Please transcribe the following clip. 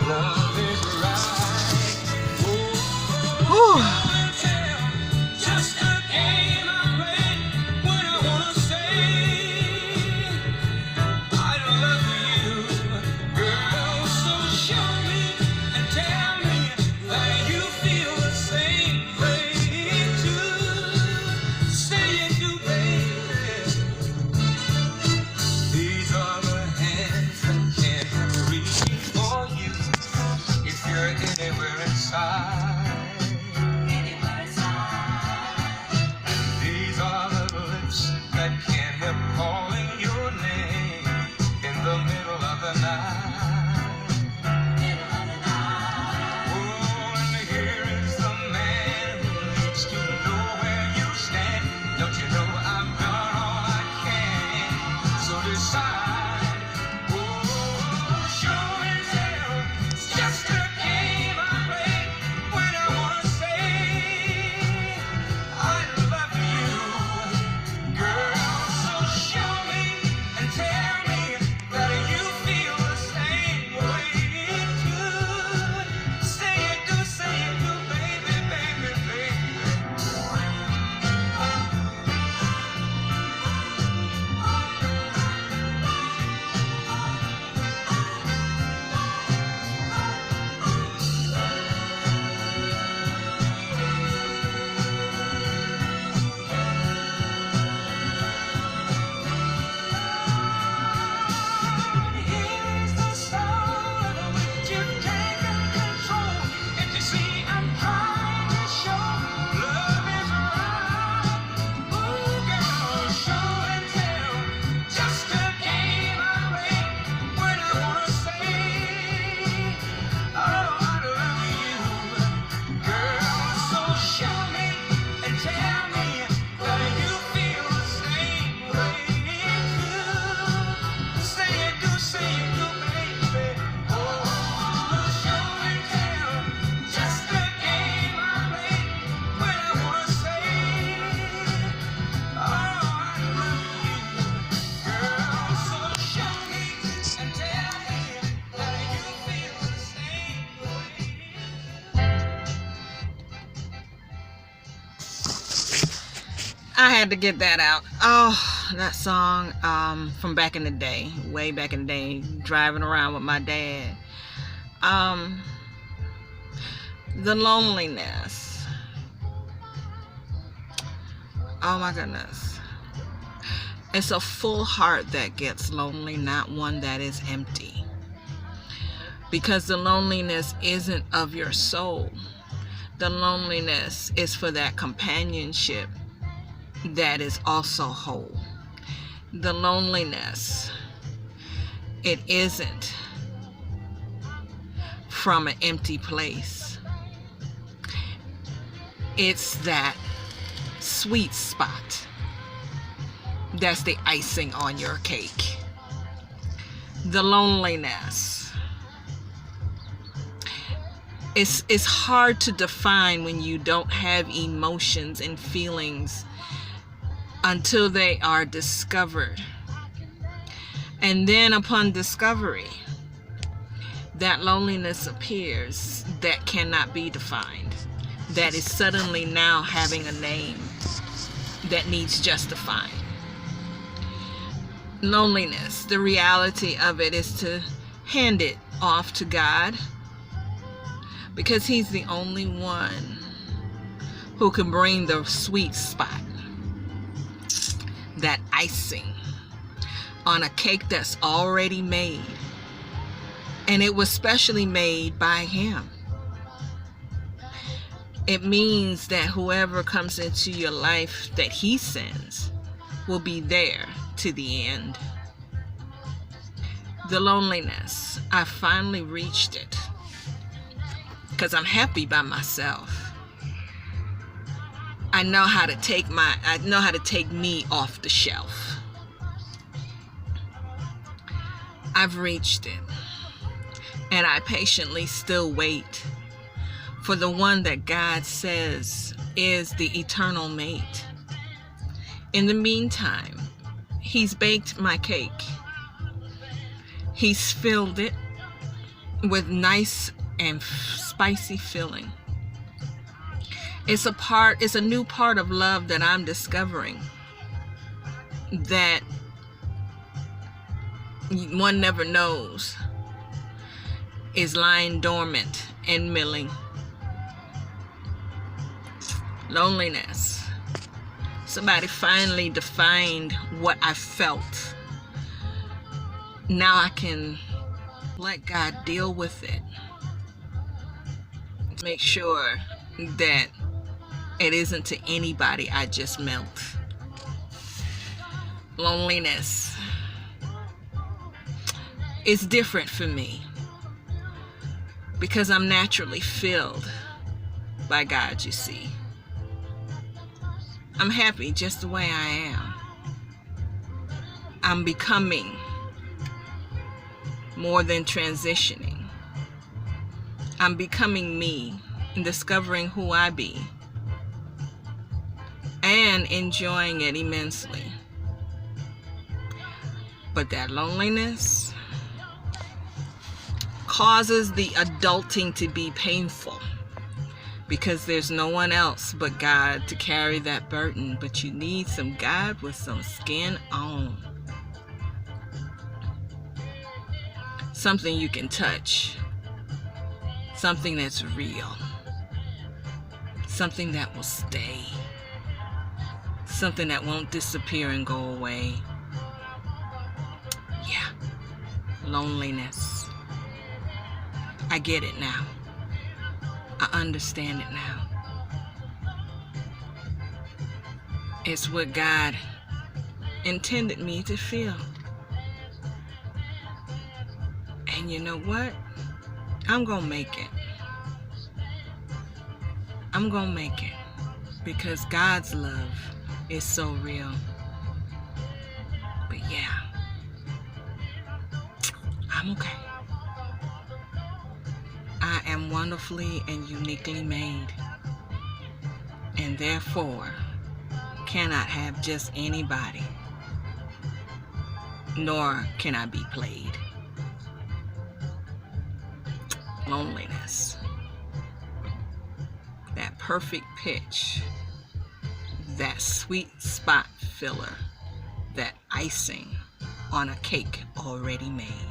Love is right. Whew. Just a game I play when I wanna say I love you, girl. So show me and tell me that you feel the same way too. Say it do, baby. These are the hands that can reach for you if you're anywhere inside. These are the lips that can't help calling your name in the middle of the night. Oh, and here is the man who needs to know where you stand. Don't you know I've done all I can? So decide. Oh, show and tell. It's just a game I play when I wanna say I love you, girl. So show me and tell me that you feel the same way too. Say it do, baby, baby, baby. Here's the soul which you've taken control. If you see I'm trying to show love is right. Ooh, girl, show and tell. Just a game I play when I wanna say, oh, I love you, girl. So show me and tell me that you feel the same way too. Say it do, baby. Oh, show and tell. Just a game I play when I wanna say, oh, I love you, girl. So show me and tell me that you feel the same way. I had to get that out. Oh, that song from back in the day, way back in the day, driving around with my dad. The loneliness. Oh my goodness. It's a full heart that gets lonely, not one that is empty. Because the loneliness isn't of your soul. The loneliness is for that companionship that is also whole. The loneliness, it isn't from an empty place. It's that sweet spot that's the icing on your cake. The loneliness. It's hard to define when you don't have emotions and feelings until they are discovered. And then upon discovery, that loneliness appears that cannot be defined, that is suddenly now having a name that needs justifying. Loneliness, the reality of it is to hand it off to God, because He's the only one who can bring the sweet spot, that icing on a cake that's already made. And it was specially made by Him. It means that whoever comes into your life that He sends will be there to the end. The loneliness, I finally reached it because I'm happy by myself. I know how to take me off the shelf. I've reached it, and I patiently still wait for the one that God says is the eternal mate. In the meantime, He's baked my cake. He's filled it. with nice and spicy feeling. It's a new part of love that I'm discovering that one never knows is lying dormant and milling. Loneliness. Somebody finally defined what I felt. Now I can let God deal with it. Make sure that it isn't to anybody I just melt. Loneliness is different for me because I'm naturally filled by God, you see. I'm happy just the way I am. I'm becoming more than transitioning. I'm becoming me and discovering who I be and enjoying it immensely. But that loneliness causes the adulting to be painful because there's no one else but God to carry that burden. But you need some God with some skin on. Something you can touch. Something that's real. Something that will stay. Something that won't disappear and go away. Yeah. Loneliness. I get it now. I understand it now. It's what God intended me to feel. And you know what? I'm gonna make it. I'm gonna make it. Because God's love is so real. But yeah, I'm okay. I am wonderfully and uniquely made, and therefore cannot have just anybody, nor can I be played. Loneliness. That perfect pitch, that sweet spot filler, that icing on a cake already made.